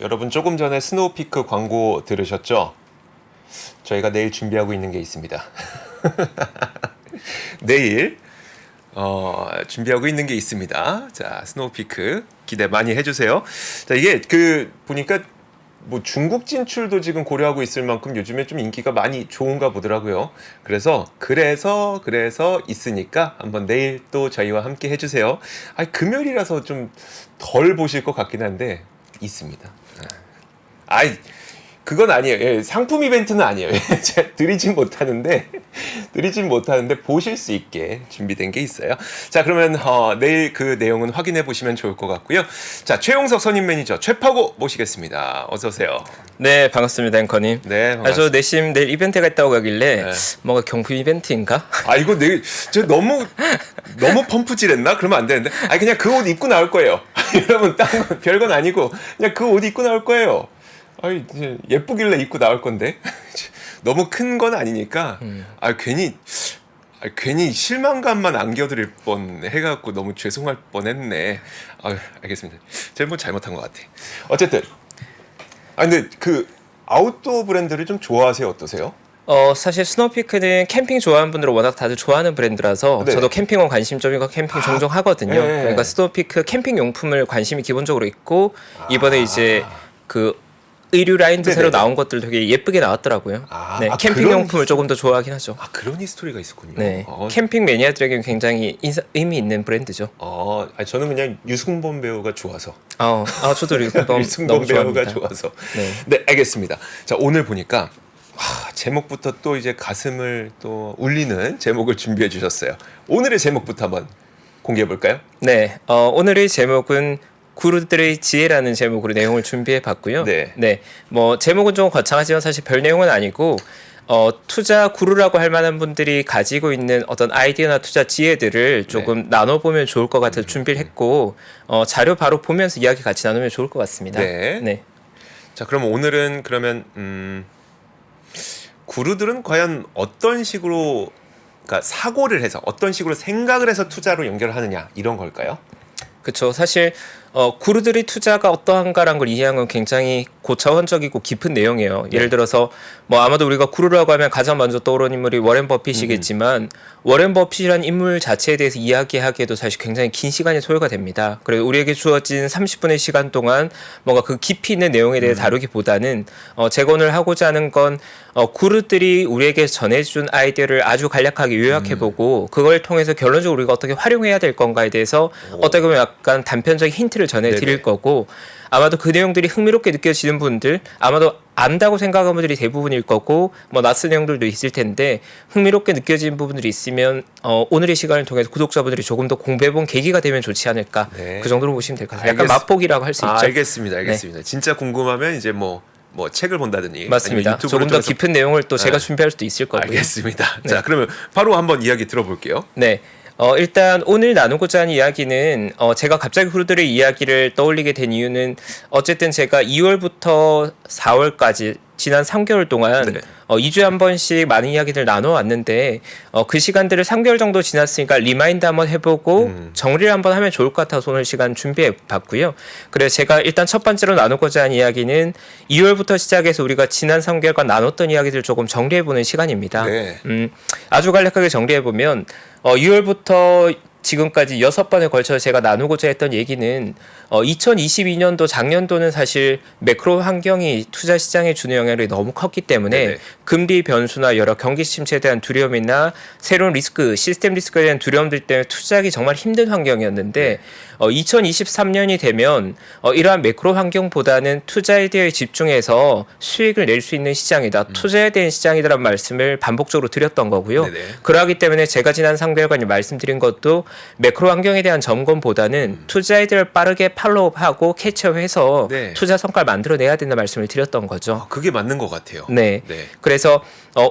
여러분 조금 전에 스노우피크 광고 들으셨죠? 저희가 내일 준비하고 있는 게 있습니다. 내일 준비하고 있는 게 있습니다. 자, 스노우피크 기대 많이 해주세요. 자, 이게 보니까 뭐 중국 진출도 지금 고려하고 있을 만큼 요즘에 좀 인기가 많이 좋은가 보더라고요. 그래서 있으니까 한번 내일 또 저희와 함께 해주세요. 금요일이라서 좀 덜 보실 것 같긴 한데 있습니다. 그건 아니에요. 예, 상품 이벤트는 아니에요. 제가 드리진 못하는데 보실 수 있게 준비된 게 있어요. 자, 그러면 내일 그 내용은 확인해 보시면 좋을 것 같고요. 자, 최용석 선임 매니저 최파고 모시겠습니다. 어서 오세요. 네, 반갑습니다, 앵커님. 네, 반갑습니다. 저 내심 내일 이벤트가 있다고 가길래 뭔가 경품 이벤트인가? 이거 내일 저 너무 펌프질했나? 그러면 안 되는데. 그냥 그 옷 입고 나올 거예요. 여러분, 별건 아니고 그냥 그 옷 입고 나올 거예요. 이제 예쁘길래 입고 나올 건데 너무 큰 건 아니니까 괜히 실망감만 안겨드릴 뻔 해갖고 너무 죄송할 뻔했네. 알겠습니다. 제가 뭐 잘못한 것 같아. 어쨌든 근데 그 아웃도어 브랜드를 좀 좋아하세요? 어떠세요? 사실 스노우피크는 캠핑 좋아하는 분들은 워낙 다들 좋아하는 브랜드라서 네. 저도 캠핑원 관심적이고 캠핑 종종 하거든요. 네. 그러니까 스노우피크 캠핑 용품을 관심이 기본적으로 있고 이번에 이제 그 의류 라인도 네네네. 새로 나온 것들 되게 예쁘게 나왔더라고요. 네, 캠핑 용품을 조금 더 좋아하긴 하죠. 그런 히스토리가 있었군요. 네, 캠핑 매니아들에게는 굉장히 의미 있는 브랜드죠. 저는 그냥 유승범 배우가 좋아서. 저도 너무 유승범 좋아합니다. 배우가 좋아서. 네. 네, 알겠습니다. 자, 오늘 보니까 제목부터 또 이제 가슴을 또 울리는 제목을 준비해 주셨어요. 오늘의 제목부터 한번 공개해 볼까요? 네, 오늘의 제목은 구루들의 지혜라는 제목으로 내용을 준비해 봤고요. 네. 뭐 제목은 좀 거창하지만 사실 별 내용은 아니고 투자 구루라고 할 만한 분들이 가지고 있는 어떤 아이디어나 투자 지혜들을 조금 나눠보면 좋을 것 같아서 준비를 했고 자료 바로 보면서 이야기 같이 나누면 좋을 것 같습니다. 네. 자, 그럼 오늘은 구루들은 과연 어떤 식으로 사고를 해서 어떤 식으로 생각을 해서 투자로 연결하느냐 이런 걸까요? 그렇죠. 사실 구루들의 투자가 어떠한가라는 걸 이해하는 건 굉장히 고차원적이고 깊은 내용이에요. 예를 들어서 뭐 아마도 우리가 구루라고 하면 가장 먼저 떠오르는 인물이 워렌 버핏이겠지만 워렌 버핏이라는 인물 자체에 대해서 이야기하기에도 사실 굉장히 긴 시간이 소요가 됩니다. 그래서 우리에게 주어진 30분의 시간 동안 뭔가 그 깊이 있는 내용에 대해 다루기보다는 제가 오늘 하고자 하는 건 구루들이 우리에게 전해준 아이디어를 아주 간략하게 요약해보고 그걸 통해서 결론적으로 우리가 어떻게 활용해야 될 건가에 대해서 어떻게 보면 약간 단편적인 힌트를 전해드릴 거고 아마도 그 내용들이 흥미롭게 느껴지는 분들 아마도 안다고 생각하는 분들이 대부분일 거고 뭐 낯선 내용들도 있을 텐데 흥미롭게 느껴지는 부분들이 있으면 오늘의 시간을 통해서 구독자분들이 조금 더 공부해본 계기가 되면 좋지 않을까 그 정도로 보시면 될 것 같아요. 약간 맛보기라고 할 수 있죠. 알겠습니다. 진짜 궁금하면 이제 뭐 책을 본다든지 맞습니다. 조금 더 깊은 내용을 또 제가 준비할 수도 있을 거고요. 알겠습니다. 자, 그러면 바로 한번 이야기 들어볼게요. 네. 일단 오늘 나누고자 하는 이야기는 제가 갑자기 구루들의 이야기를 떠올리게 된 이유는 어쨌든 제가 2월부터 4월까지 지난 3개월 동안 2주에 한 번씩 많은 이야기들 나눠왔는데 그 시간들을 3개월 정도 지났으니까 리마인드 한번 해보고 정리를 한번 하면 좋을 것 같아서 오늘 시간 준비해봤고요. 그래서 제가 일단 첫 번째로 나누고자 하는 이야기는 2월부터 시작해서 우리가 지난 3개월간 나눴던 이야기들을 조금 정리해보는 시간입니다. 아주 간략하게 정리해보면 2월부터 지금까지 6번에 걸쳐서 제가 나누고자 했던 얘기는 2022년도 작년도는 사실 매크로 환경이 투자 시장에 주는 영향이 너무 컸기 때문에 금리 변수나 여러 경기 침체에 대한 두려움이나 새로운 리스크, 시스템 리스크에 대한 두려움들 때문에 투자하기 정말 힘든 환경이었는데 2023년이 되면 이러한 매크로 환경보다는 투자에 대해 집중해서 수익을 낼 수 있는 시장이다. 투자에 대한 시장이다라는 말씀을 반복적으로 드렸던 거고요. 그러하기 때문에 제가 지난 3개월간 말씀드린 것도 매크로 환경에 대한 점검보다는 투자에 대해 빠르게 팔로우하고 캐치업해서 투자 성과를 만들어내야 된다는 말씀을 드렸던 거죠. 그게 맞는 것 같아요. 그래서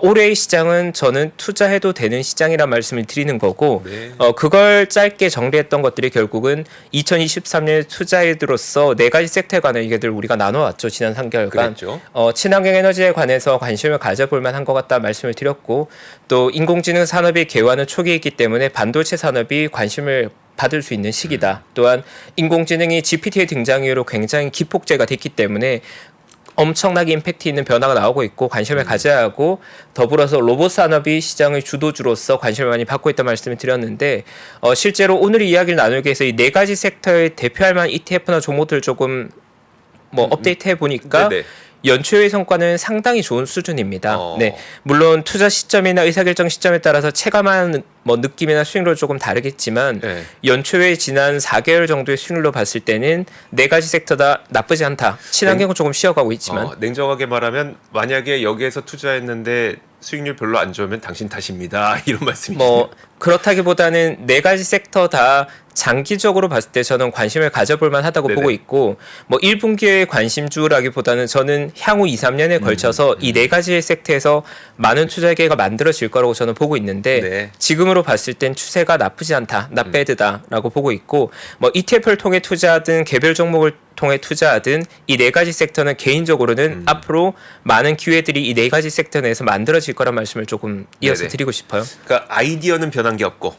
올해의 시장은 저는 투자해도 되는 시장이란 말씀을 드리는 거고 그걸 짧게 정리했던 것들이 결국은 2023년 투자에들로서 4가지 섹터에 관한 얘기들 우리가 나눠왔죠. 지난 3개월간. 친환경 에너지에 관해서 관심을 가져볼 만한 것 같다 말씀을 드렸고 또 인공지능 산업이 개화하는 초기이기 때문에 반도체 산업이 관심을 받을 수 있는 시기다. 또한 인공지능이 GPT의 등장 이후로 굉장히 기폭제가 됐기 때문에 엄청나게 임팩트 있는 변화가 나오고 있고 관심을 가져야 하고, 더불어서 로봇 산업이 시장의 주도주로서 관심을 많이 받고 있다는 말씀을 드렸는데, 실제로 오늘 이야기를 나누기 위해서 이 네 가지 섹터에 대표할 만한 ETF나 종목들 조금 업데이트 해 보니까 네네. 연초의 성과는 상당히 좋은 수준입니다. 어. 네, 물론 투자 시점이나 의사결정 시점에 따라서 체감한 느낌이나 수익률 조금 다르겠지만 네. 연초에 지난 4개월 정도의 수익률로 봤을 때는 네 가지 섹터 다 나쁘지 않다. 친환경은 조금 쉬어가고 있지만 냉정하게 말하면 만약에 여기에서 투자했는데 수익률 별로 안 좋으면 당신 탓입니다. 이런 말씀이시죠. 그렇다기보다는 네 가지 섹터 다 장기적으로 봤을 때 저는 관심을 가져볼 만하다고 네네. 보고 있고, 1분기의 관심주라기보다는 저는 향후 2, 3년에 걸쳐서 이 네 가지 섹터에서 많은 투자 기회가 만들어질 거라고 저는 보고 있는데, 네. 지금으로 봤을 땐 추세가 나쁘지 않다, 나배드다라고 보고 있고, ETF를 통해 투자하든 개별 종목을 통해 투자하든 이 네 가지 섹터는 개인적으로는 앞으로 많은 기회들이 이 네 가지 섹터 내에서 만들어질 거란 말씀을 조금 이어서 네네. 드리고 싶어요. 그러니까 아이디어는 변한 게 없고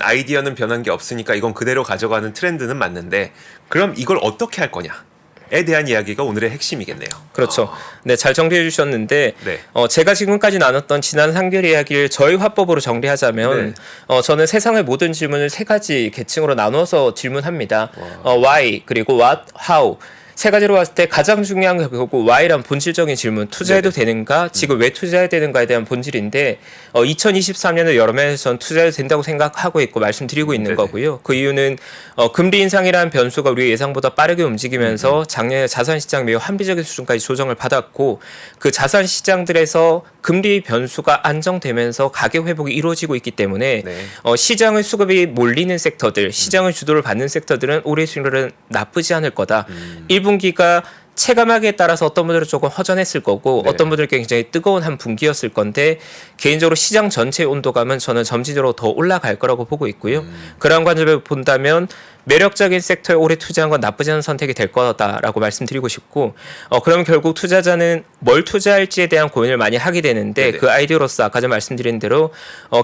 아이디어는 변한 게 없으니까 이건 그대로 가져가는 트렌드는 맞는데, 그럼 이걸 어떻게 할 거냐에 대한 이야기가 오늘의 핵심이겠네요. 그렇죠. 네, 잘 정리해 주셨는데, 네. 제가 지금까지 나눴던 지난 3개월 이야기를 저희 화법으로 정리하자면, 저는 세상의 모든 질문을 세 가지 계층으로 나눠서 질문합니다. why, 그리고 what, how. 세 가지로 봤을 때 가장 중요한 게 결국 Y란 본질적인 질문, 투자해도 되는가, 지금 왜 투자해야 되는가에 대한 본질인데, 2023년의 여름에 전 투자해도 된다고 생각하고 있고 말씀드리고 있는 네네. 거고요. 그 이유는 금리 인상이라는 변수가 우리 예상보다 빠르게 움직이면서 작년에 자산 시장 매우 한비적인 수준까지 조정을 받았고, 그 자산 시장들에서 금리 변수가 안정되면서 가격 회복이 이루어지고 있기 때문에 네. 시장의 수급이 몰리는 섹터들, 시장의 주도를 받는 섹터들은 올해 수익률은 나쁘지 않을 거다. 1분기가 체감하기에 따라서 어떤 분들은 조금 허전했을 거고 네. 어떤 분들께 굉장히 뜨거운 한 분기였을 건데, 개인적으로 시장 전체의 온도감은 저는 점진적으로 더 올라갈 거라고 보고 있고요. 그런 관점에서 본다면 매력적인 섹터에 올해 투자한 건 나쁘지 않은 선택이 될 거다라고 말씀드리고 싶고, 그러면 결국 투자자는 뭘 투자할지에 대한 고민을 많이 하게 되는데, 네네. 그 아이디어로서 아까 전 말씀드린 대로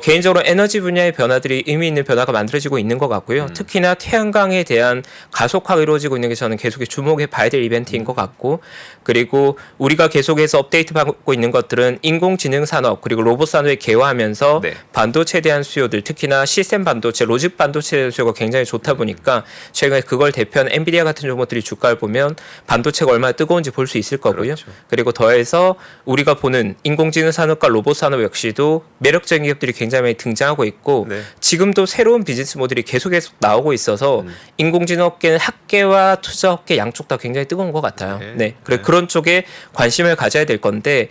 개인적으로 에너지 분야의 변화들이 의미 있는 변화가 만들어지고 있는 것 같고요. 특히나 태양광에 대한 가속화가 이루어지고 있는 게 저는 계속 주목해 봐야 될 이벤트인 것 같고, 그리고 우리가 계속해서 업데이트 받고 있는 것들은 인공지능 산업 그리고 로봇 산업에 개화하면서 네. 반도체에 대한 수요들, 특히나 시스템 반도체, 로직 반도체에 대한 수요가 굉장히 좋다 보니까 최근에 그걸 대표하는 엔비디아 같은 종목들이 주가를 보면 반도체가 얼마나 뜨거운지 볼 수 있을 거고요. 그렇죠. 그리고 더해서 우리가 보는 인공지능 산업과 로봇 산업 역시도 매력적인 기업들이 굉장히 많이 등장하고 있고, 네. 지금도 새로운 비즈니스 모델이 계속 나오고 있어서 인공지능 업계는 학계와 투자 업계 양쪽 다 굉장히 뜨거운 것 같아요. 네. 네, 그래 그런 쪽에 관심을 가져야 될 건데,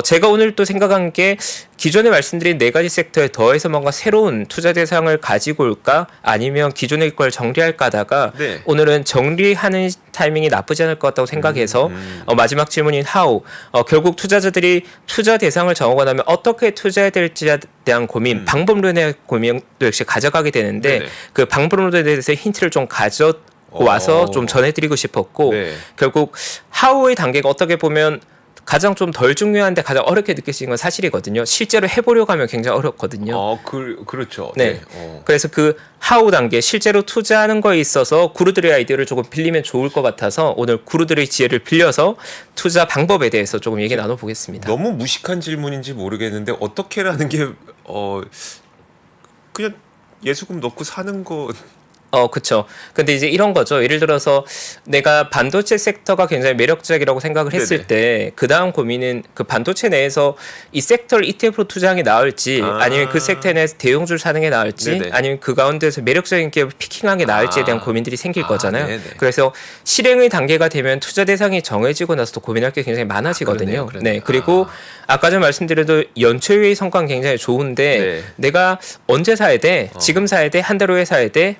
제가 오늘 또 생각한 게 기존에 말씀드린 네 가지 섹터에 더해서 뭔가 새로운 투자 대상을 가지고 올까, 아니면 기존의 걸 정리할까 하다가 네. 오늘은 정리하는 타이밍이 나쁘지 않을 것 같다고 생각해서 마지막 질문인 how, 결국 투자자들이 투자 대상을 정하고 나면 어떻게 투자해야 될지에 대한 고민, 방법론에 대한 고민도 역시 가져가게 되는데, 네네. 그 방법론에 대해서 힌트를 좀 가져 와서 좀 전해드리고 싶었고, 네. 결국 how의 단계가 어떻게 보면 가장 좀 덜 중요한데 가장 어렵게 느껴지는 건 사실이거든요. 실제로 해보려고 하면 굉장히 어렵거든요. 그렇죠. 네. 그래서 그 하우 단계, 실제로 투자하는 거에 있어서 구루들의 아이디어를 조금 빌리면 좋을 것 같아서 오늘 구루들의 지혜를 빌려서 투자 방법에 대해서 조금 얘기 나눠보겠습니다. 너무 무식한 질문인지 모르겠는데 어떻게라는 게 그냥 예수금 넣고 사는 거. 그쵸. 근데 이제 이런 거죠. 예를 들어서 내가 반도체 섹터가 굉장히 매력적이라고 생각을 했을 네네. 때, 그 다음 고민은 그 반도체 내에서 이 섹터를 ETF로 투자하는 게 나을지, 아니면 그 섹터 내에서 대형주를 사는 게 나을지, 네네. 아니면 그 가운데서 매력적인 기업을 피킹하는 게 나을지에 대한 고민들이 생길 거잖아요. 네네. 그래서 실행의 단계가 되면 투자 대상이 정해지고 나서도 고민할 게 굉장히 많아지거든요. 그러네요. 네. 그리고 아까 전 말씀드려도 연초의 성과는 굉장히 좋은데, 네. 내가 언제 사야 돼? 지금 사야 돼? 한 달 후에 사야 돼?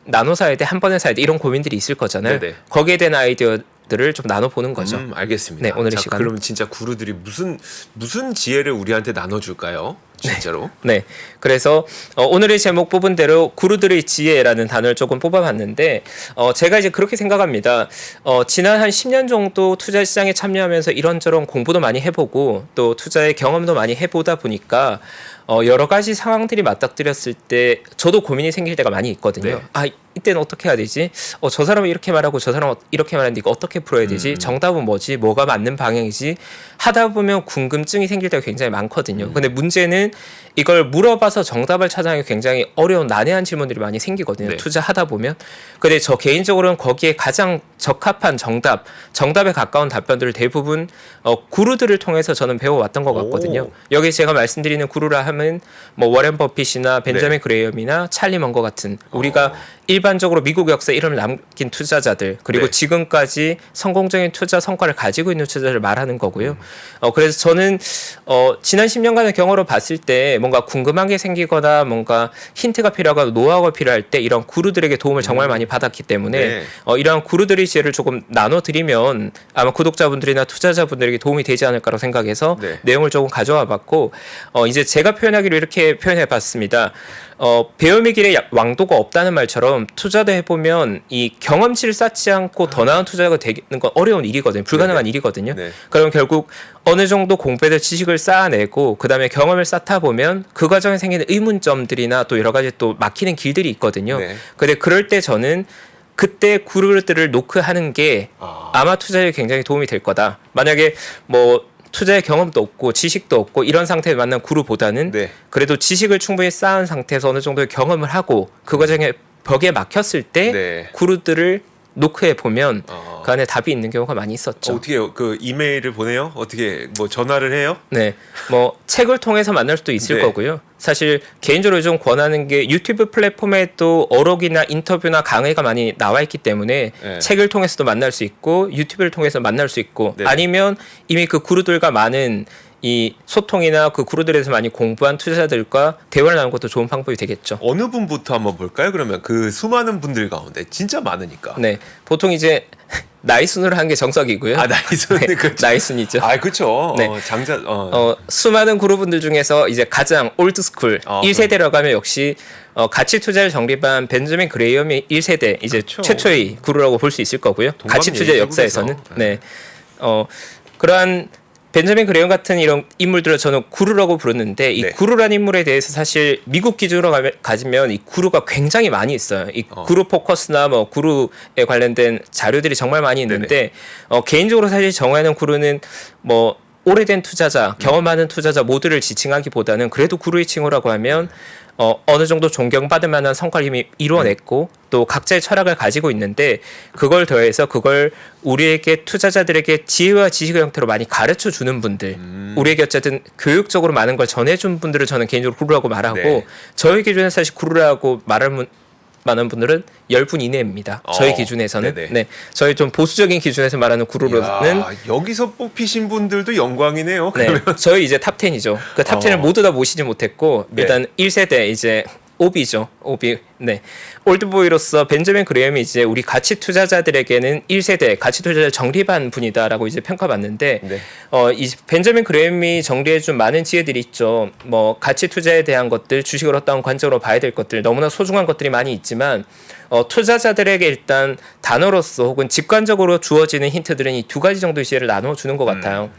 나눠 사야 돼? 한 번에 사야 돼? 이런 고민들이 있을 거잖아요. 네네. 거기에 대한 아이디어들을 좀 나눠보는 거죠. 알겠습니다. 네, 오늘의 자, 시간. 그러면 진짜 구루들이 무슨 지혜를 우리한테 나눠줄까요? 진짜로. 네. 그래서 오늘의 제목 뽑은 대로 구루들의 지혜라는 단어를 조금 뽑아봤는데 제가 이제 그렇게 생각합니다. 지난 한 10년 정도 투자 시장에 참여하면서 이런저런 공부도 많이 해보고 또 투자의 경험도 많이 해보다 보니까 여러 가지 상황들이 맞닥뜨렸을 때 저도 고민이 생길 때가 많이 있거든요. 네. 아, 이때는 어떻게 해야 되지? 저 사람은 이렇게 말하고 저 사람은 이렇게 말하는데 이거 어떻게 풀어야 되지? 정답은 뭐지? 뭐가 맞는 방향이지? 하다 보면 궁금증이 생길 때가 굉장히 많거든요. 근데 문제는 이걸 물어봐서 정답을 찾아내기 굉장히 어려운 난해한 질문들이 많이 생기거든요. 네. 투자하다 보면. 근데 저 개인적으로는 거기에 가장 적합한 정답에 가까운 답변들을 대부분 구루들을 통해서 저는 배워왔던 것 같거든요. 오. 여기 제가 말씀드리는 구루라 하면 뭐 워렌 버핏이나 벤자민 네. 그레이엄이나 찰리 먼거 같은 우리가 일반적으로 미국 역사에 이름을 남긴 투자자들 그리고 네. 지금까지 성공적인 투자 성과를 가지고 있는 투자자를 말하는 거고요. 그래서 저는 지난 10년간의 경험으로 봤을 때 뭔가 궁금한 게 생기거나 뭔가 힌트가 필요하거나 노하우가 필요할 때 이런 구루들에게 도움을 정말 많이 받았기 때문에 네. 이러한 구루들의 지혜를 조금 나눠드리면 아마 구독자분들이나 투자자분들에게 도움이 되지 않을까라고 생각해서 네. 내용을 조금 가져와 봤고 이제 제가 표현하기로 이렇게 표현해 봤습니다. 배움의 길에 왕도가 없다는 말처럼 투자도 해보면 이 경험치를 쌓지 않고 더 나은 투자가 되는 건 어려운 일이거든요. 불가능한 네네. 일이거든요. 네. 그럼 결국 어느 정도 공부해서 지식을 쌓아내고 그 다음에 경험을 쌓다 보면 그 과정에 생기는 의문점들이나 또 여러 가지 또 막히는 길들이 있거든요. 네. 근데 그럴 때 저는 그때 구루들을 노크하는 게 아마 투자에 굉장히 도움이 될 거다. 만약에 뭐 투자의 경험도 없고 지식도 없고 이런 상태에 만난 구루보다는 네. 그래도 지식을 충분히 쌓은 상태에서 어느 정도의 경험을 하고 그 과정에 벽에 막혔을 때 네. 구루들을 노크해 보면 그 안에 답이 있는 경우가 많이 있었죠. 어떻게 해요? 그 이메일을 보내요? 어떻게 뭐 전화를 해요? 네, 뭐 책을 통해서 만날 수도 있을 네. 거고요. 사실 개인적으로 좀 권하는 게 유튜브 플랫폼에도 어록이나 인터뷰나 강의가 많이 나와 있기 때문에 네. 책을 통해서도 만날 수 있고 유튜브를 통해서 만날 수 있고 네. 아니면 이미 그 구루들과 많은 이 소통이나 그 구루들에서 많이 공부한 투자자들과 대화를 나누는 것도 좋은 방법이 되겠죠. 어느 분부터 한번 볼까요? 그러면 그 수많은 분들 가운데 진짜 많으니까. 네, 보통 이제 나이 순으로 하는 게 정석이고요. 아, 나이 순 네, 그렇죠. 나이 순이죠. 아, 그렇죠. 네. 장자 수많은 그룹분들 중에서 이제 가장 올드스쿨 1세대라고 하면 역시 가치 투자를 정립한 벤저민 그레이엄이 1세대 이제 그렇죠. 최초의 구루라고 볼 수 있을 거고요. 가치 투자 동갑이에요, 역사에서는. 세계에서. 네. 그러한 벤저민 그레이엄 같은 이런 인물들을 저는 구루라고 부르는데 이 네. 구루라는 인물에 대해서 사실 미국 기준으로 가지면 이 구루가 굉장히 많이 있어요. 이 구루 포커스나 뭐 구루에 관련된 자료들이 정말 많이 있는데 개인적으로 사실 정하는 구루는 뭐 오래된 투자자, 경험 많은 투자자 모두를 지칭하기보다는 그래도 구루의 칭호라고 하면 어느 정도 존경받을 만한 성과를 이미 이루어냈고 또 각자의 철학을 가지고 있는데 그걸 더해서 그걸 우리에게 투자자들에게 지혜와 지식의 형태로 많이 가르쳐 주는 분들 우리에게 어쨌든 교육적으로 많은 걸 전해준 분들을 저는 개인적으로 구루라고 말하고 네. 저희 기준에 사실 구루라고 말하는 많은 분들은 10분 이내입니다. 저희 기준에서는. 네네. 네. 저희 좀 보수적인 기준에서 말하는 구루로는 야, 여기서 뽑히신 분들도 영광이네요. 네, 그러면 저희 이제 탑 10이죠. 그 탑 10을 모두 다 모시지 못했고 네. 일단 1세대 이제 오비죠. 오비. 네. 올드보이로서 벤저민 그레이엄이 이제 우리 가치 투자자들에게는 1세대 가치 투자자를 정립한 분이다라고 이제 평가받는데 네. 이 벤저민 그레이엄이 정리해준 많은 지혜들이 있죠. 뭐 가치 투자에 대한 것들, 주식을 어떤 관점으로 봐야 될 것들, 너무나 소중한 것들이 많이 있지만 투자자들에게 일단 단어로서 혹은 직관적으로 주어지는 힌트들은 이 두 가지 정도의 지혜를 나눠 주는 것 같아요.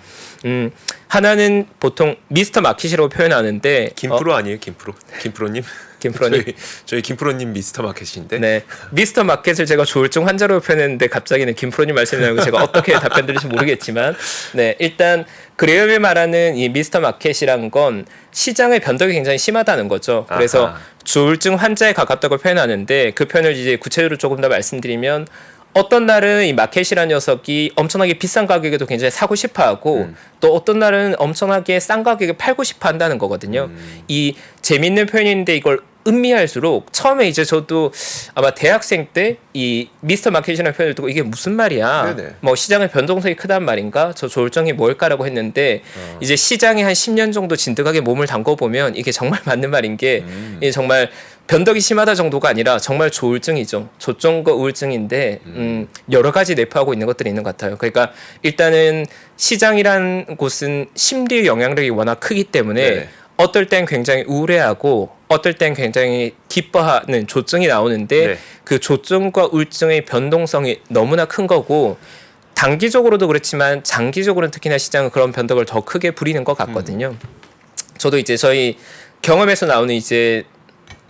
하나는 보통 미스터 마켓이라고 표현하는데 김프로 아니에요? 김프로님? 김프로님? 저희 김프로님 미스터 마켓인데. 네, 미스터 마켓을 제가 조울증 환자로 표현했는데 갑자기는 김프로님 말씀이 나오고 제가 어떻게 답변 드릴지 모르겠지만, 네, 일단 그레이엄이 말하는 이 미스터 마켓이란 건 시장의 변동이 굉장히 심하다는 거죠. 그래서 아하. 조울증 환자에 가깝다고 표현하는데 그 표현을 이제 구체적으로 조금 더 말씀드리면. 어떤 날은 이 마켓이라는 녀석이 엄청나게 비싼 가격에도 굉장히 사고 싶어하고 또 어떤 날은 엄청나게 싼 가격에 팔고 싶어 한다는 거거든요. 이 재밌는 표현인데 이걸 음미할수록 처음에 이제 저도 아마 대학생 때 이 미스터 마켓이라는 표현을 듣고 이게 무슨 말이야? 네네. 뭐 시장의 변동성이 크단 말인가? 저 조울증이 뭘까라고 했는데 이제 시장에 한 10년 정도 진득하게 몸을 담궈 보면 이게 정말 맞는 말인 게 이게 정말 변덕이 심하다 정도가 아니라 정말 조울증이죠. 조증과 우울증인데 여러 가지 내포하고 있는 것들이 있는 것 같아요. 그러니까 일단은 시장이란 곳은 심리 영향력이 워낙 크기 때문에 네. 어떨 땐 굉장히 우울해하고 어떨 땐 굉장히 기뻐하는 조증이 나오는데 네. 그 조증과 우울증의 변동성이 너무나 큰 거고 단기적으로도 그렇지만 장기적으로는 특히나 시장은 그런 변덕을 더 크게 부리는 것 같거든요. 저도 이제 저희 경험에서 나오는 이제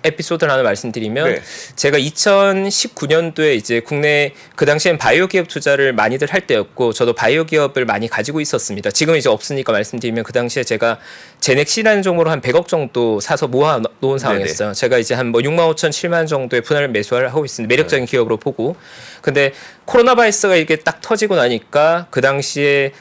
에피소드를 하나 말씀드리면 네. 제가 2019년도에 이제 국내 그 당시엔 바이오 기업 투자를 많이들 할 때였고 저도 바이오 기업을 많이 가지고 있었습니다. 지금 이제 없으니까 말씀드리면 그 당시에 제가 제넥시라는 종목으로 한 100억 정도 사서 모아 놓은 상황이었어요. 제가 이제 한 뭐 6만 5천 7만 정도의 분할 매수를 하고 있습니다. 매력적인 기업으로 보고. 근데 코로나 바이러스가 이게 딱 터지고 나니까 그 당시에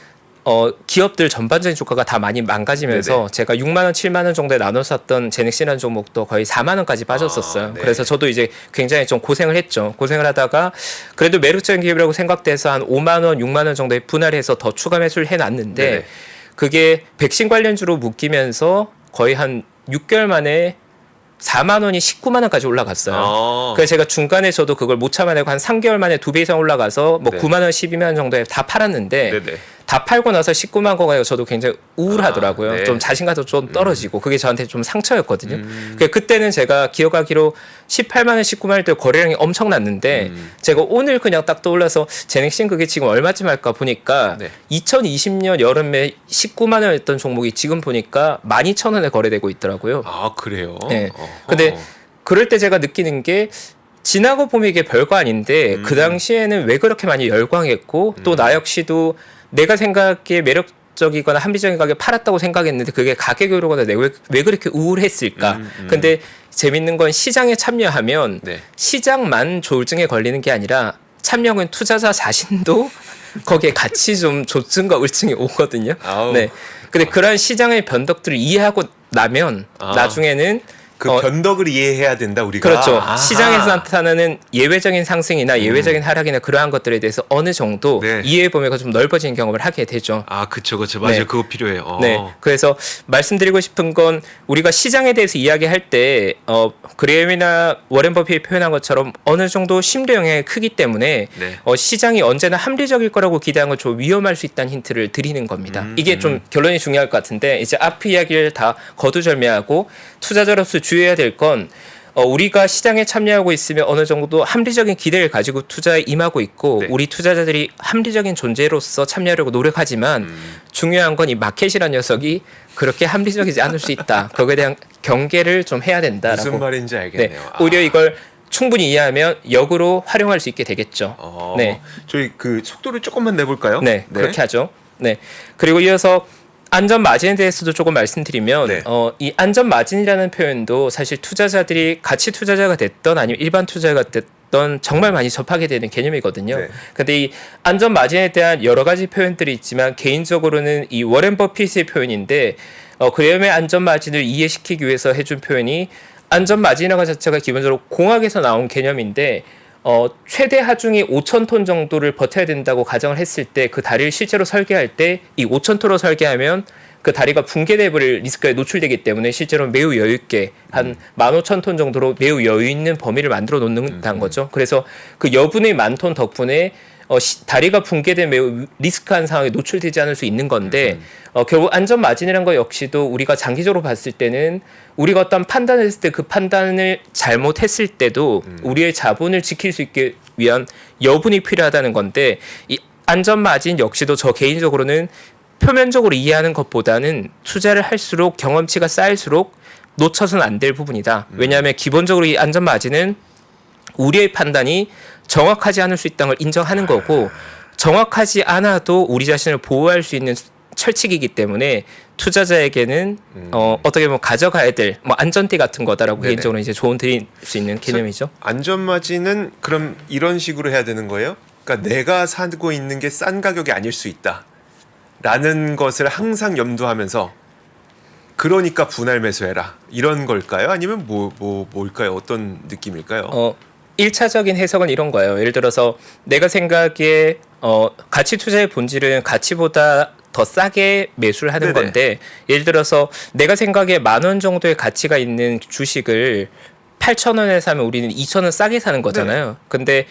기업들 전반적인 주가가 다 많이 망가지면서 네네. 제가 6만 원, 7만 원 정도에 나눠 샀던 제넥시라는 종목도 거의 4만 원까지 빠졌었어요. 네. 그래서 저도 이제 굉장히 좀 고생을 했죠. 고생을 하다가 그래도 매력적인 기업이라고 생각돼서 한 5만 원, 6만 원 정도에 분할해서 더 추가 매수를 해놨는데 네네. 그게 백신 관련주로 묶이면서 거의 한 6개월 만에 4만 원이 19만 원까지 올라갔어요. 그래서 제가 중간에 저도 그걸 못 참아내고 한 3개월 만에 2배 이상 올라가서 뭐 네. 9만 원, 12만 원 정도에 다 팔았는데 네네. 다 팔고 나서 19만 거가 저도 굉장히 우울하더라고요. 네. 좀 자신감도 좀 떨어지고 그게 저한테 좀 상처였거든요. 그때는 제가 기억하기로 18만 원, 19만 원대 거래량이 엄청났는데 제가 오늘 그냥 딱 떠올라서 제넥신 그게 지금 얼마쯤 할까 보니까 네. 2020년 여름에 19만 원이었던 종목이 지금 보니까 12,000원에 거래되고 있더라고요. 아 그래요? 네. 근데 그럴 때 제가 느끼는 게 지나고 보면 이게 별거 아닌데 그 당시에는 왜 그렇게 많이 열광했고 또 나 역시도 내가 생각하기에 매력적이거나 합리적인 가격에 팔았다고 생각했는데 그게 가격이 오르거나 내가 왜 그렇게 우울했을까? 근데 재밌는 건 시장에 참여하면 네. 시장만 조울증에 걸리는 게 아니라 참여한 투자자 자신도 거기에 같이 좀 조증과 우울증이 오거든요. 아우. 네. 근데 그런 시장의 변덕들을 이해하고 나면 나중에는 그 변덕을 이해해야 된다 우리가. 그렇죠. 아하. 시장에서 나타나는 예외적인 상승이나 예외적인 하락이나 그러한 것들에 대해서 어느 정도 네. 이해 범위가 좀 넓어지는 경험을 하게 되죠. 아 그쵸 맞아요. 네. 그거 필요해요. 네. 그래서 말씀드리고 싶은 건 우리가 시장에 대해서 이야기할 때 그레임이나 워렌 버핏이 표현한 것처럼 어느 정도 심도 영향이 크기 때문에 네. 시장이 언제나 합리적일 거라고 기대한 건 좀 위험할 수 있다는 힌트를 드리는 겁니다. 이게 좀 결론이 중요할 것 같은데 이제 앞 이야기를 다 거두절미하고 투자자로서 주의해야 될 건 우리가 시장에 참여하고 있으면 어느 정도 합리적인 기대를 가지고 투자에 임하고 있고 네. 우리 투자자들이 합리적인 존재로서 참여하려고 노력하지만 중요한 건 이 마켓이라는 녀석이 그렇게 합리적이지 않을 수 있다. 거기에 대한 경계를 좀 해야 된다라고. 무슨 말인지 알겠네요. 네. 오히려 이걸 충분히 이해하면 역으로 활용할 수 있게 되겠죠. 네. 저희 그 속도를 조금만 내볼까요? 네, 그렇게 하죠. 네. 그리고 이어서 안전 마진에 대해서도 조금 말씀드리면 네. 이 안전 마진이라는 표현도 사실 투자자들이 가치 투자자가 됐던 아니면 일반 투자자가 됐던 정말 많이 접하게 되는 개념이거든요. 네. 근데 이 안전 마진에 대한 여러 가지 표현들이 있지만 개인적으로는 이 워렌 버핏의 표현인데 그레임의 안전 마진을 이해시키기 위해서 해준 표현이 안전 마진이라는 것 자체가 기본적으로 공학에서 나온 개념인데 최대 하중이 5,000톤 정도를 버텨야 된다고 가정을 했을 때 그 다리를 실제로 설계할 때 이 5,000톤으로 설계하면 그 다리가 붕괴돼 버릴 리스크에 노출되기 때문에 실제로 매우 여유 있게 한 15,000톤 정도로 매우 여유 있는 범위를 만들어 놓는다는 거죠. 그래서 그 여분의 많톤 덕분에 다리가 붕괴된 매우 리스크한 상황에 노출되지 않을 수 있는 건데 결국 안전 마진이라는 거 역시도 우리가 장기적으로 봤을 때는 우리가 어떤 판단을 했을 때 그 판단을 잘못했을 때도 우리의 자본을 지킬 수 있기 위한 여분이 필요하다는 건데 이 안전 마진 역시도 저 개인적으로는 표면적으로 이해하는 것보다는 투자를 할수록 경험치가 쌓일수록 놓쳐서는 안 될 부분이다. 왜냐하면 기본적으로 이 안전 마진은 우리의 판단이 정확하지 않을 수 있다는 걸 인정하는 거고 정확하지 않아도 우리 자신을 보호할 수 있는 철칙이기 때문에 투자자에게는 어떻게 보면 가져가야 될 뭐 안전띠 같은 거다라고 네네. 개인적으로 이제 조언 드릴 수 있는 개념이죠. 안전마진은 그럼 이런 식으로 해야 되는 거예요? 그러니까 내가 사고 있는 게 싼 가격이 아닐 수 있다. 라는 것을 항상 염두하면서 그러니까 분할 매수해라. 이런 걸까요? 아니면 뭘까요? 어떤 느낌일까요? 1차적인 해석은 이런 거예요. 예를 들어서 내가 생각에 가치 투자의 본질은 가치보다 더 싸게 매수를 하는 네네. 건데 예를 들어서 내가 생각에 10,000원 정도의 가치가 있는 주식을 8,000원에 사면 우리는 2,000원 싸게 사는 거잖아요. 근데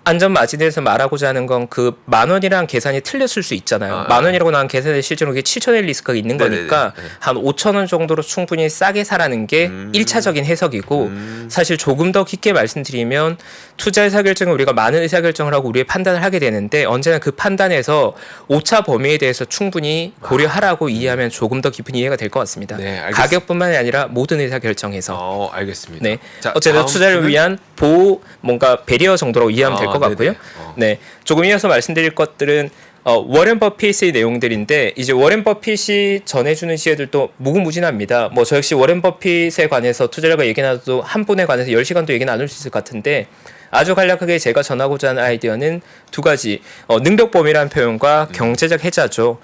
안전 마진에서 말하고자 하는 건 그 10,000원이랑 계산이 틀렸을 수 있잖아요. 10,000원이라고 나온 계산에 실제로 그게 7,000원의 리스크가 있는 거니까 한 5,000원 정도로 충분히 싸게 사라는 게 1차적인 해석이고 사실 조금 더 깊게 말씀드리면 투자 의사결정을 우리가 많은 의사결정을 하고 우리의 판단을 하게 되는데 언제나 그 판단에서 오차 범위에 대해서 충분히 고려하라고 이해하면 조금 더 깊은 이해가 될 것 같습니다. 네, 알겠습니다. 가격뿐만이 아니라 모든 의사결정에서. 알겠습니다. 네. 자, 어쨌든 다음 투자를 분은? 위한 보호 뭔가 배리어 정도로 이해하면 될 것 네네. 같고요. 네. 조금 이어서 말씀드릴 것들은 워렌 버핏의 내용들인데 이제 워렌 버핏이 전해주는 지혜들도 무궁무진합니다. 뭐 저 역시 워렌 버핏에 관해서 투자자가 얘기 나눠도 한 분에 관해서 10시간도 얘기 나눌 수 있을 것 같은데 아주 간략하게 제가 전하고자 하는 아이디어는 두 가지 능력범위라는 표현과 경제적 해자죠.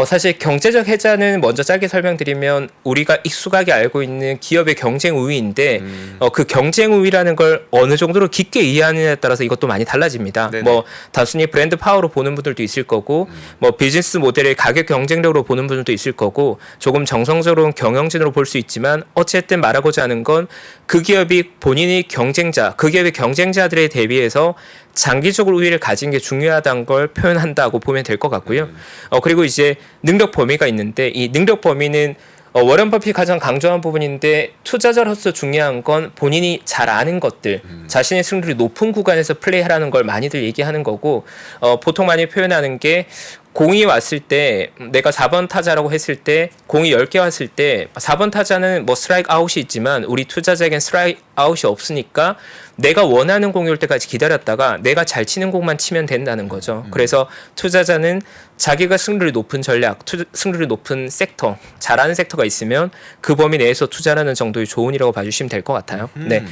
사실 경제적 해자는 먼저 짧게 설명드리면 우리가 익숙하게 알고 있는 기업의 경쟁 우위인데 그 경쟁 우위라는 걸 어느 정도로 깊게 이해하느냐에 따라서 이것도 많이 달라집니다. 네네. 뭐 단순히 브랜드 파워로 보는 분들도 있을 거고 뭐 비즈니스 모델의 가격 경쟁력으로 보는 분들도 있을 거고 조금 정성적으로 경영진으로 볼 수 있지만 어쨌든 말하고자 하는 건 그 기업이 본인이 경쟁자, 그 기업의 경쟁자들에 대비해서 장기적으로 우위를 가진 게 중요하다는 걸 표현한다고 보면 될 것 같고요. 그리고 이제 능력 범위가 있는데 이 능력 범위는 워런 버핏이 가장 강조한 부분인데 투자자로서 중요한 건 본인이 잘 아는 것들, 자신의 승률이 높은 구간에서 플레이하라는 걸 많이들 얘기하는 거고 보통 많이 표현하는 게 공이 왔을 때 내가 4번 타자라고 했을 때 공이 10개 왔을 때 4번 타자는 뭐 스트라이크 아웃이 있지만 우리 투자자에겐 스트라이크 아웃이 없으니까 내가 원하는 공이 올 때까지 기다렸다가 내가 잘 치는 공만 치면 된다는 거죠. 그래서 투자자는 자기가 승률이 높은 전략, 승률이 높은 섹터, 잘하는 섹터가 있으면 그 범위 내에서 투자하는 정도의 조언이라고 봐주시면 될 것 같아요. 네,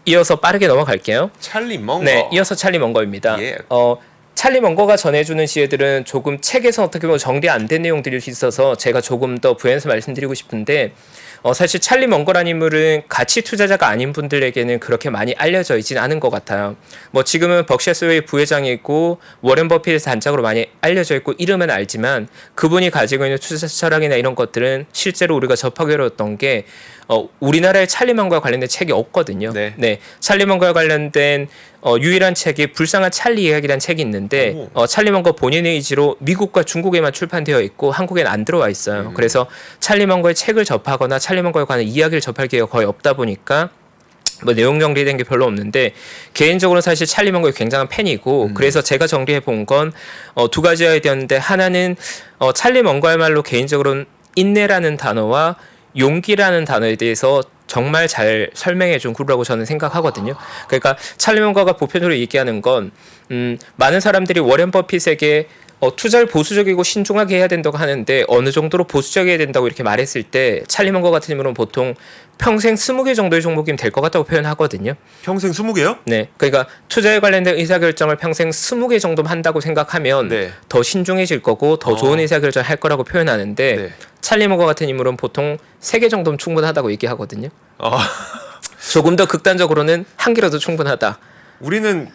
이어서 빠르게 넘어갈게요. 찰리 멍거. 네, 이어서 찰리 멍거입니다. 예. 찰리 멍거가 전해주는 지혜들은 조금 책에서 어떻게 보면 정리 안 된 내용들이 있어서 제가 조금 더 부연해서 말씀드리고 싶은데 사실 찰리 멍거라는 인물은 가치 투자자가 아닌 분들에게는 그렇게 많이 알려져 있지는 않은 것 같아요. 뭐 지금은 벅시아 소웨이 부회장이고 워렌 버핏의 단장으로 많이 알려져 있고 이름은 알지만 그분이 가지고 있는 투자 철학이나 이런 것들은 실제로 우리가 접하기 어려웠던 게 우리나라에 찰리 멍거와 관련된 책이 없거든요. 네. 찰리 멍거와 관련된 유일한 책이 불쌍한 찰리 이야기라는 책이 있는데 찰리 멍거 본인의 의지로 미국과 중국에만 출판되어 있고 한국에는 안 들어와 있어요. 그래서 찰리 멍거의 책을 접하거나 찰리 멍거에 관한 이야기를 접할 기회가 거의 없다 보니까 뭐 내용 정리된 게 별로 없는데 개인적으로 사실 찰리 멍거의 굉장한 팬이고 그래서 제가 정리해 본 건 두 가지 아이디어인데 하나는 찰리 멍거야말로 개인적으로는 인내라는 단어와 용기라는 단어에 대해서 정말 잘 설명해 준 그루라고 저는 생각하거든요. 그러니까 찰리 멍거가 보편적으로 얘기하는 건 많은 사람들이 워렌 버핏에게 투자를 보수적이고 신중하게 해야 된다고 하는데 어느 정도로 보수적이어야 된다고 이렇게 말했을 때 찰리 멍거 같은 인물은 보통 평생 20개 정도의 종목이면 될 것 같다고 표현하거든요. 평생 20개요? 네, 그러니까 투자에 관련된 의사결정을 평생 20개 정도만 한다고 생각하면 네. 더 신중해질 거고 더 좋은 의사결정을 할 거라고 표현하는데 네. 찰리 멍거 같은 인물은 보통 3개 정도면 충분하다고 얘기하거든요. 어, 조금 더 극단적으로는 1개라도 충분하다. 우리는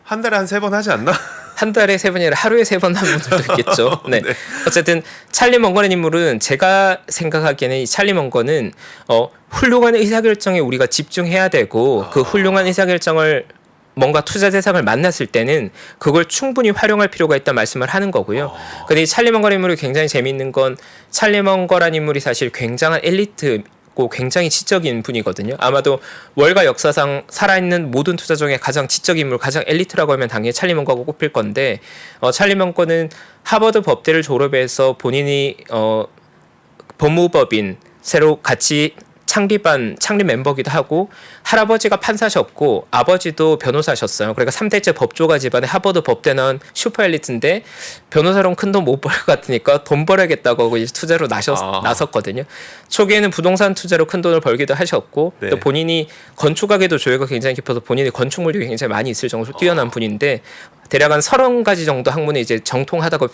한 달에 한 3번 하지 않나? 한 달에 3번이 아니라 하루에 3번 하는 분들도 있겠죠. 네. 네. 어쨌든 찰리 멍거라는 인물은 제가 생각하기에는 이 찰리 멍거는 훌륭한 의사결정에 우리가 집중해야 되고 그 훌륭한 의사결정을 뭔가 투자 대상을 만났을 때는 그걸 충분히 활용할 필요가 있다는 말씀을 하는 거고요. 근데 이 찰리 멍거라는 인물이 굉장히 재미있는 건 찰리 멍거라는 인물이 사실 굉장한 엘리트고 굉장히 지적인 분이거든요. 아마도 월가 역사상 살아있는 모든 투자 중에 가장 지적 인물, 가장 엘리트라고 하면 당연히 찰리 멍거가 꼽힐 건데 찰리 멍거는 하버드 법대를 졸업해서 본인이 법무법인 새로 같이 창립 멤버기도 하고 할아버지가 판사셨고 아버지도 변호사셨어요. 그러니까 3대째 법조가 집안에 하버드 법대 나온 슈퍼 엘리트인데 변호사로는 큰 돈 못 벌 것 같으니까 돈 벌어야겠다고 하고 이제 투자로 나섰거든요. 초기에는 부동산 투자로 큰 돈을 벌기도 하셨고 네. 또 본인이 건축학에도 조예가 굉장히 깊어서 본인이 건축 물력이 굉장히 많이 있을 정도로 뛰어난 분인데 대략 한 30가지 정도 학문에 이제 정통하다고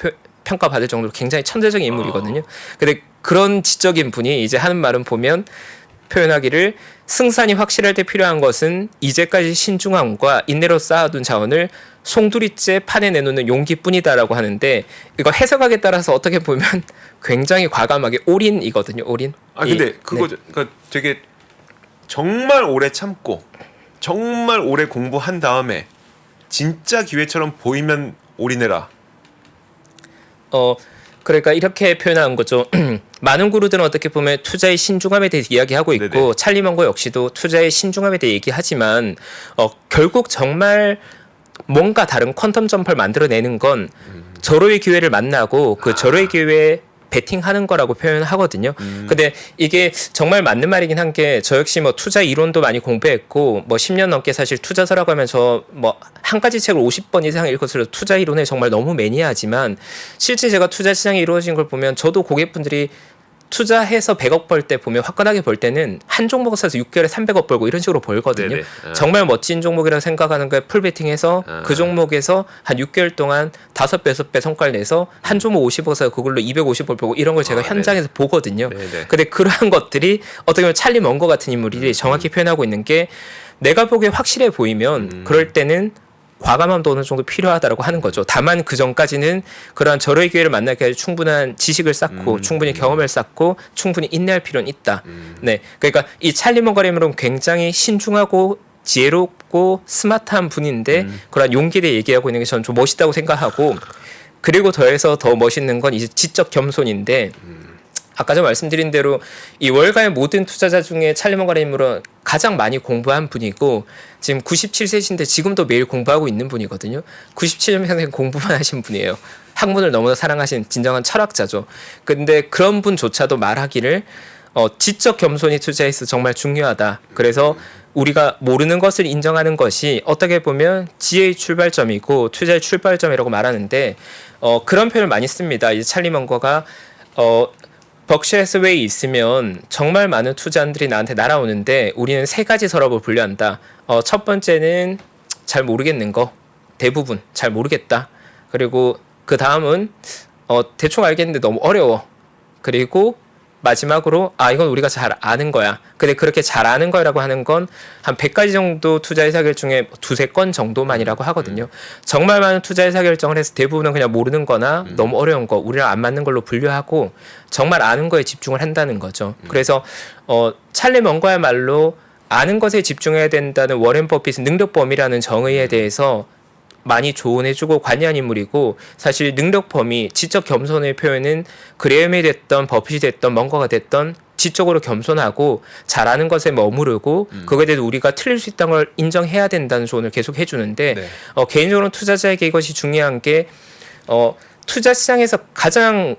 평가받을 정도로 굉장히 천재적인 인물이거든요. 근데 그런 지적인 분이 이제 하는 말은 보면 표현하기를 승산이 확실할 때 필요한 것은 이제까지 신중함과 인내로 쌓아둔 자원을 송두리째 판에 내놓는 용기뿐이다라고 하는데 이거 해석하기에 따라서 어떻게 보면 굉장히 과감하게 올인이거든요. 올인. 근데 그거 그러니까 되게 정말 오래 참고 정말 오래 공부한 다음에 진짜 기회처럼 보이면 올인해라. 그러니까 이렇게 표현한 거죠. 많은 구루들은 어떻게 보면 투자의 신중함에 대해 이야기하고 있고 네네. 찰리 먼거 역시도 투자의 신중함에 대해 얘기하지만 결국 정말 뭔가 다른 퀀텀 점퍼를 만들어내는 건 절호의 기회를 만나고 그 절호의 기회에 베팅하는 거라고 표현하거든요. 근데 이게 정말 맞는 말이긴 한 게 저 역시 뭐 투자 이론도 많이 공부했고 뭐 10년 넘게 사실 투자서라고 하면 저 뭐 한 가지 책을 50번 이상 읽었을 투자 이론에 정말 너무 매니아하지만 실제 제가 투자 시장이 이루어진 걸 보면 저도 고객분들이 투자해서 100억 벌 때 보면 화끈하게 벌 때는 한 종목을 사서 6개월에 300억 벌고 이런 식으로 벌거든요. 네네. 정말 멋진 종목이라고 생각하는 거에 풀베팅해서 그 종목에서 한 6개월 동안 5배, 6배 성과를 내서 한 종목 50억 사서 그걸로 250억 벌고 이런 걸 제가 현장에서 보거든요. 네네. 근데 그러한 것들이 어떻게 보면 찰리 먼거 같은 인물이 정확히 표현하고 있는 게 내가 보기에 확실해 보이면 그럴 때는 과감함도 어느 정도 필요하다라고 하는 거죠. 다만 그 전까지는 그러한 절호의 기회를 만나기 위해 충분한 지식을 쌓고 충분히 경험을 쌓고 충분히 인내할 필요는 있다. 네, 그러니까 이 찰리 먼거림은 굉장히 신중하고 지혜롭고 스마트한 분인데 그러한 용기에 대해 얘기하고 있는 게 저는 좀 멋있다고 생각하고 그리고 더해서 더 멋있는 건 이제 지적 겸손인데 아까 전 말씀드린 대로 이 월가의 모든 투자자 중에 찰리 먼거림으로 가장 많이 공부한 분이고 지금 97세신데 지금도 매일 공부하고 있는 분이거든요. 97년생 공부만 하신 분이에요. 학문을 너무나 사랑하신 진정한 철학자죠. 근데 그런 분조차도 말하기를 지적 겸손이 투자에 있어 정말 중요하다. 그래서 우리가 모르는 것을 인정하는 것이 어떻게 보면 지혜의 출발점이고 투자의 출발점이라고 말하는데 그런 표현을 많이 씁니다. 이제 찰리 먼거가 벅셔 해서웨이 있으면 정말 많은 투자자들이 나한테 날아오는데 우리는 세 가지 서랍을 분류한다. 첫 번째는 잘 모르겠는 거. 대부분 잘 모르겠다. 그리고 그 다음은 대충 알겠는데 너무 어려워. 그리고 마지막으로 이건 우리가 잘 아는 거야. 근데 그렇게 잘 아는 거라고 하는 건 한 100가지 정도 투자 의사결 중에 두세 건 정도만이라고 하거든요. 정말 많은 투자 의사결정을 해서 대부분은 그냥 모르는 거나 너무 어려운 거, 우리랑 안 맞는 걸로 분류하고 정말 아는 거에 집중을 한다는 거죠. 그래서 찰리 먼거야말로 아는 것에 집중해야 된다는 워렌 버핏의 능력범위라는 정의에 대해서 많이 조언해주고 관여한 인물이고 사실 능력 범위, 지적 겸손의 표현은 그레엄이 됐던 버핏이 됐던 먼거가 됐던 지적으로 겸손하고 잘하는 것에 머무르고 그거에 대해서 우리가 틀릴 수 있다는 걸 인정해야 된다는 조언을 계속 해주는데 네. 개인적으로 투자자에게 이것이 중요한 게 투자 시장에서 가장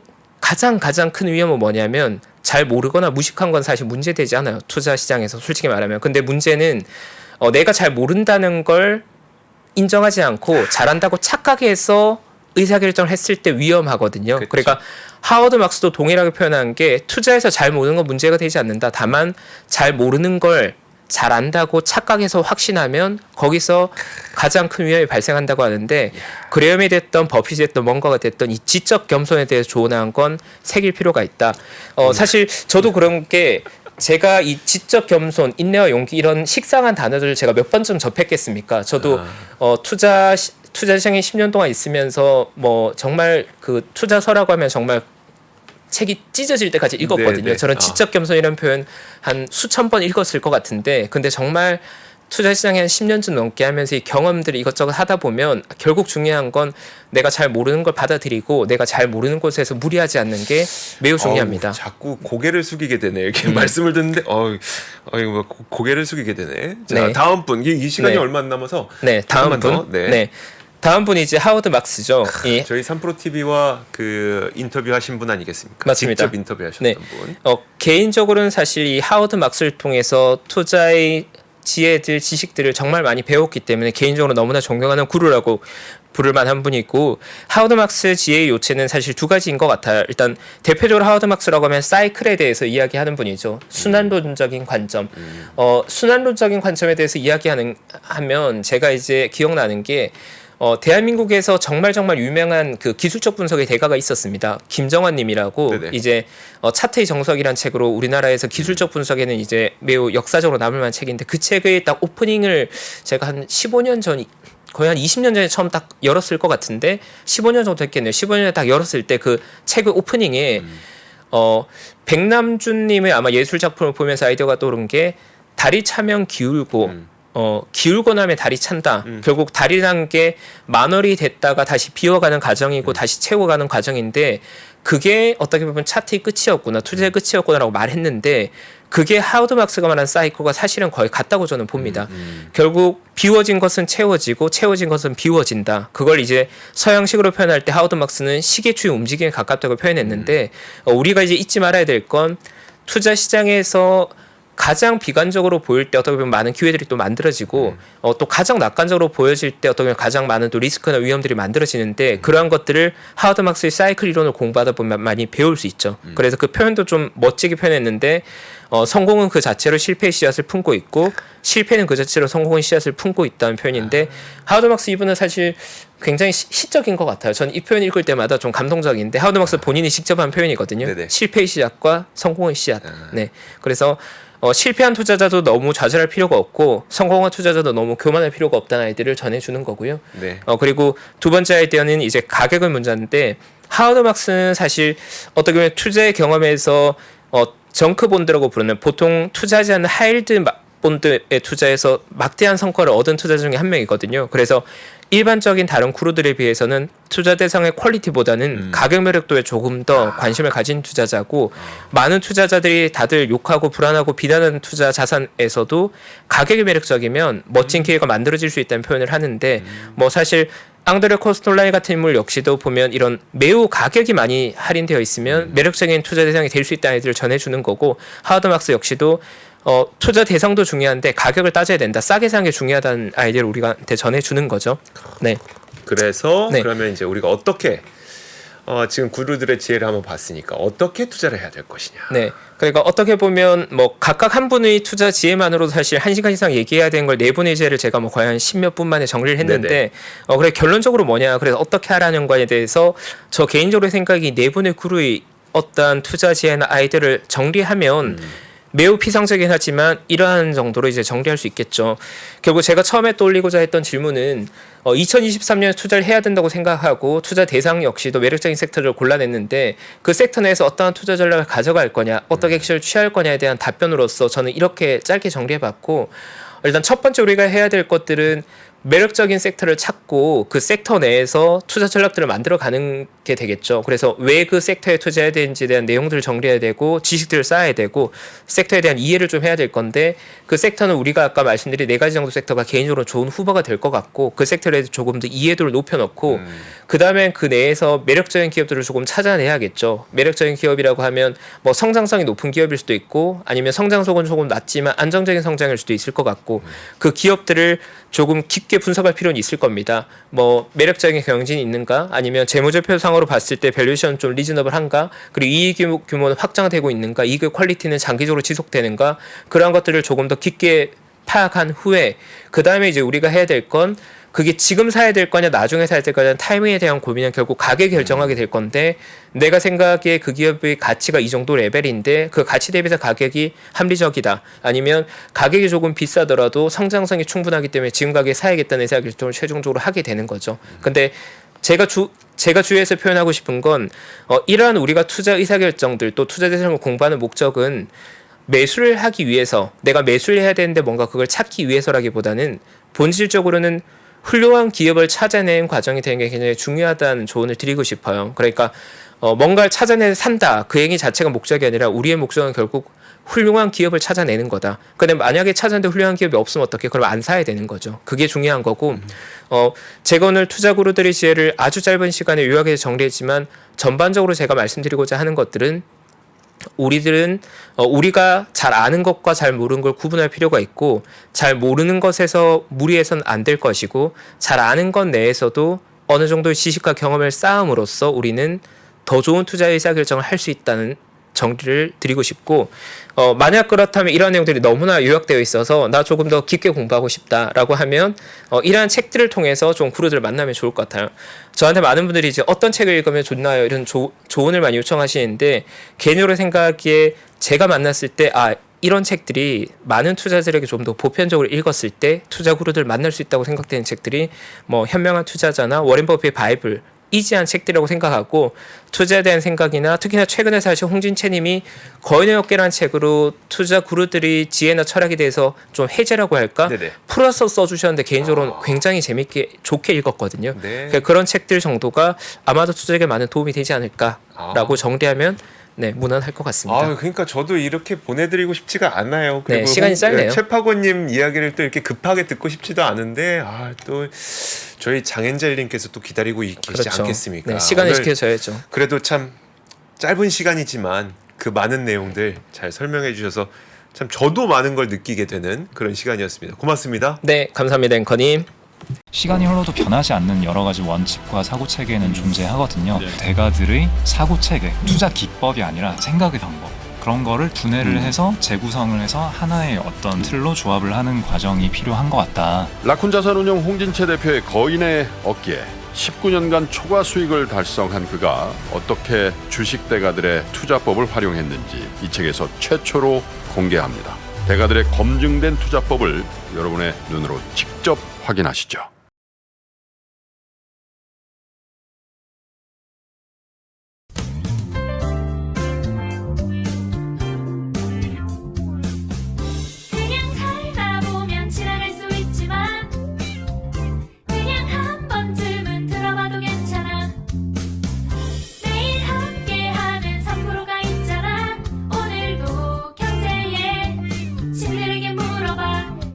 큰 위험은 뭐냐면 잘 모르거나 무식한 건 사실 문제되지 않아요. 투자 시장에서 솔직히 말하면. 근데 문제는 내가 잘 모른다는 걸 인정하지 않고 잘한다고 착각해서 의사결정을 했을 때 위험하거든요. 그쵸. 그러니까 하워드 막스도 동일하게 표현한 게 투자에서 잘 모르는 건 문제가 되지 않는다. 다만 잘 모르는 걸 잘 안다고 착각해서 확신하면 거기서 가장 큰 위험이 발생한다고 하는데 그레엄이 됐던 버핏이 됐던 뭔가가 됐던 이 지적 겸손에 대해서 조언한 건 새길 필요가 있다. 사실 저도 그런 게 제가 이 지적 겸손, 인내와 용기 이런 식상한 단어들을 제가 몇 번쯤 접했겠습니까? 저도 투자 시장에 10년 동안 있으면서 뭐 정말 그 투자서라고 하면 정말 책이 찢어질 때까지 읽었거든요. 네네. 저는 지적 겸손이라는 표현 한 수천 번 읽었을 것 같은데 근데 정말 투자 시장에 한 10년쯤 넘게 하면서 이 경험들을 이것저것 하다 보면 결국 중요한 건 내가 잘 모르는 걸 받아들이고 내가 잘 모르는 곳에서 무리하지 않는 게 매우 중요합니다. 자꾸 고개를 숙이게 되네. 이렇게 말씀을 듣는데 고개를 숙이게 되네. 자, 네. 다음 분. 이 시간이 네. 얼마 안 남아서 네, 다음 조금만 더. 분. 네. 네. 다음 분이 이제 하워드 막스죠. 예. 저희 3프로 TV와 그 인터뷰하신 분 아니겠습니까? 맞습니다. 직접 인터뷰하셨던 네. 분. 개인적으로는 사실 이 하워드 막스를 통해서 투자의 지혜들, 지식들을 정말 많이 배웠기 때문에 개인적으로 너무나 존경하는 구루라고 부를 만한 분이고 하워드 막스 지혜의 요체는 사실 두 가지인 것 같아요. 일단 대표적으로 하워드 막스라고 하면 사이클에 대해서 이야기하는 분이죠. 순환론적인 관점. 순환론적인 관점에 대해서 이야기하면 제가 이제 기억나는 게 대한민국에서 정말 유명한 그 기술적 분석의 대가가 있었습니다. 김정환님이라고 네네. 이제 차트의 정석이란 책으로 우리나라에서 기술적 분석에는 이제 매우 역사적으로 남을 만한 책인데 그 책의 딱 오프닝을 제가 한 15년 전 거의 한 20년 전에 처음 딱 열었을 것 같은데 15년 정도 됐겠네요. 15년에 딱 열었을 때 그 책의 오프닝에 백남준님의 아마 예술 작품을 보면서 아이디어가 떠오른 게 달이 차면 기울고 기울고 나면 다리 찬다. 결국 다리란 게 만월이 됐다가 다시 비워가는 과정이고 다시 채워가는 과정인데 그게 어떻게 보면 차트의 끝이었구나, 투자의 끝이었구나라고 말했는데 그게 하워드 막스가 말한 사이클과 사실은 거의 같다고 저는 봅니다. 결국 비워진 것은 채워지고 채워진 것은 비워진다. 그걸 이제 서양식으로 표현할 때 하워드 막스는 시계추의 움직임에 가깝다고 표현했는데 우리가 이제 잊지 말아야 될 건 투자 시장에서 가장 비관적으로 보일 때 어떻게 보면 많은 기회들이 또 만들어지고 또 가장 낙관적으로 보여질 때 어떻게 보면 가장 많은 또 리스크나 위험들이 만들어지는데 그러한 것들을 하워드 막스의 사이클 이론을 공부하다 보면 많이 배울 수 있죠. 그래서 그 표현도 좀 멋지게 표현했는데 성공은 그 자체로 실패의 씨앗을 품고 있고 실패는 그 자체로 성공의 씨앗을 품고 있다는 표현인데 하워드 막스 이분은 사실 굉장히 시적인 것 같아요. 저는 이 표현 읽을 때마다 좀 감동적인데 하워드 막스 본인이 직접 한 표현이거든요. 네네. 실패의 씨앗과 성공의 씨앗. 네, 그래서 실패한 투자자도 너무 좌절할 필요가 없고 성공한 투자자도 너무 교만할 필요가 없다는 아이디어를 전해주는 거고요. 네. 그리고 두 번째 아이디어는 이제 가격의 문제인데 하워드 막스는 사실 어떻게 보면 투자의 경험에서 정크 본드라고 부르는 보통 투자하지 않는 하이힐드 본드에 투자해서 막대한 성과를 얻은 투자자 중에 한 명이거든요. 그래서 일반적인 다른 구루들에 비해서는 투자 대상의 퀄리티보다는 가격 매력도에 조금 더 관심을 가진 투자자고 많은 투자자들이 다들 욕하고 불안하고 비난하는 투자 자산에서도 가격이 매력적이면 멋진 기회가 만들어질 수 있다는 표현을 하는데 뭐 사실 앙드레 코스톨라니 같은 인물 역시도 보면 이런 매우 가격이 많이 할인되어 있으면 매력적인 투자 대상이 될 수 있다는 아이디어를 전해주는 거고 하워드 막스 역시도 투자 대상도 중요한데 가격을 따져야 된다. 싸게 사는 게 중요하다는 아이디어를 우리한테 전해주는 거죠. 네. 그래서 네. 그러면 이제 우리가 어떻게 지금 구루들의 지혜를 한번 봤으니까 어떻게 투자를 해야 될 것이냐. 네. 그러니까 어떻게 보면 뭐 각각 한 분의 투자 지혜만으로도 사실 1시간 이상 얘기해야 되는 걸 네 분의 지혜를 제가 뭐 거의 한 10몇 분 만에 정리를 했는데 그래 결론적으로 뭐냐. 그래서 어떻게 하라는 거에 대해서 저 개인적으로 생각이 네 분의 구루의 어떤 투자 지혜나 아이디어를 정리하면 매우 피상적이긴 하지만 이러한 정도로 이제 정리할 수 있겠죠. 결국 제가 처음에 떠올리고자 했던 질문은 2023년에 투자를 해야 된다고 생각하고 투자 대상 역시도 매력적인 섹터를 골라냈는데 그 섹터 내에서 어떠한 투자 전략을 가져갈 거냐, 어떻게 액션을 취할 거냐에 대한 답변으로서 저는 이렇게 짧게 정리해봤고 일단 첫 번째 우리가 해야 될 것들은 매력적인 섹터를 찾고 그 섹터 내에서 투자 전략들을 만들어가는 게 되겠죠. 그래서 왜 그 섹터에 투자해야 되는지에 대한 내용들을 정리해야 되고 지식들을 쌓아야 되고 섹터에 대한 이해를 좀 해야 될 건데 그 섹터는 우리가 아까 말씀드린 4가지 정도 섹터가 개인적으로 좋은 후보가 될 것 같고 그 섹터에 대해서 조금 더 이해도를 높여놓고 그 다음에 그 내에서 매력적인 기업들을 조금 찾아내야겠죠. 매력적인 기업이라고 하면 뭐 성장성이 높은 기업일 수도 있고 아니면 성장속은 조금 낮지만 안정적인 성장일 수도 있을 것 같고 그 기업들을 조금 깊게 분석할 필요는 있을 겁니다. 뭐 매력적인 경영진이 있는가 아니면 재무제표상으로 봤을 때 밸류에이션 좀 리즈너블한가 그리고 이익 규모는 확장되고 있는가 이익의 퀄리티는 장기적으로 지속되는가 그러한 것들을 조금 더 깊게 파악한 후에 그 다음에 이제 우리가 해야 될 건 그게 지금 사야 될 거냐 나중에 사야 될 거냐 타이밍에 대한 고민은 결국 가격이 결정하게 될 건데 내가 생각에 그 기업의 가치가 이 정도 레벨인데 그 가치 대비해서 가격이 합리적이다 아니면 가격이 조금 비싸더라도 성장성이 충분하기 때문에 지금 가격에 사야겠다는 의사 결정을 최종적으로 하게 되는 거죠. 근데 제가 주위에서 표현하고 싶은 건 이러한 우리가 투자 의사결정들 또 투자 대상을 공부하는 목적은 매수를 하기 위해서 내가 매수를 해야 되는데 뭔가 그걸 찾기 위해서라기보다는 본질적으로는 훌륭한 기업을 찾아내는 과정이 되는 게 굉장히 중요하다는 조언을 드리고 싶어요. 그러니까 뭔가를 찾아내서 산다. 그 행위 자체가 목적이 아니라 우리의 목적은 결국 훌륭한 기업을 찾아내는 거다. 근데 만약에 찾았는데 훌륭한 기업이 없으면 어떻게? 그럼 안 사야 되는 거죠. 그게 중요한 거고 제가 오늘 투자구루들의 지혜를 아주 짧은 시간에 요약해서 정리했지만 전반적으로 제가 말씀드리고자 하는 것들은 우리들은 우리가 잘 아는 것과 잘 모르는 걸 구분할 필요가 있고 잘 모르는 것에서 무리해서는 안 될 것이고 잘 아는 것 내에서도 어느 정도의 지식과 경험을 쌓음으로써 우리는 더 좋은 투자 의사결정을 할 수 있다는 정리를 드리고 싶고 만약 그렇다면 이런 내용들이 너무나 요약되어 있어서 나 조금 더 깊게 공부하고 싶다라고 하면 이러한 책들을 통해서 좀 구루들을 만나면 좋을 것 같아요. 저한테 많은 분들이 이제 어떤 책을 읽으면 좋나요? 이런 조언을 많이 요청하시는데 개인적으로 생각하기에 제가 만났을 때 이런 책들이 많은 투자자들에게 좀 더 보편적으로 읽었을 때 투자 구루들 만날 수 있다고 생각되는 책들이 뭐 현명한 투자자나 워렌 버핏의 바이블 이지한 책들이라고 생각하고 투자에 대한 생각이나 특히나 최근에 사실 홍진채님이 거인의 어깨라는 책으로 투자 구루들이 지혜나 철학에 대해서 좀 해제라고 할까 네네. 풀어서 써주셨는데 개인적으로 굉장히 재밌게 좋게 읽었거든요. 네. 그러니까 그런 책들 정도가 아마도 투자에게 많은 도움이 되지 않을까라고 정리하면 네, 무난할 것 같습니다. 아, 그러니까 저도 이렇게 보내드리고 싶지가 않아요. 그리고 시간이 짧네요. 최파고님 이야기를 또 이렇게 급하게 듣고 싶지도 않은데 또 저희 장엔젤님께서 또 기다리고 계시지 그렇죠. 않겠습니까? 네, 시간을 오늘 지켜줘야죠. 그래도 참 짧은 시간이지만 그 많은 내용들 잘 설명해 주셔서 참 저도 많은 걸 느끼게 되는 그런 시간이었습니다. 고맙습니다. 네, 감사합니다, 앵커님. 시간이 흘러도 변하지 않는 여러 가지 원칙과 사고 체계는 존재하거든요. 대가들의 사고 체계, 투자 기법이 아니라 생각의 방법. 그런 거를 분해를 해서 재구성을 해서 하나의 어떤 틀로 조합을 하는 과정이 필요한 것 같다. 라쿤 자산운용 홍진채 대표의 거인의 어깨 19년간 초과 수익을 달성한 그가 어떻게 주식 대가들의 투자법을 활용했는지 이 책에서 최초로 공개합니다. 대가들의 검증된 투자법을 여러분의 눈으로 직접 확인하시죠.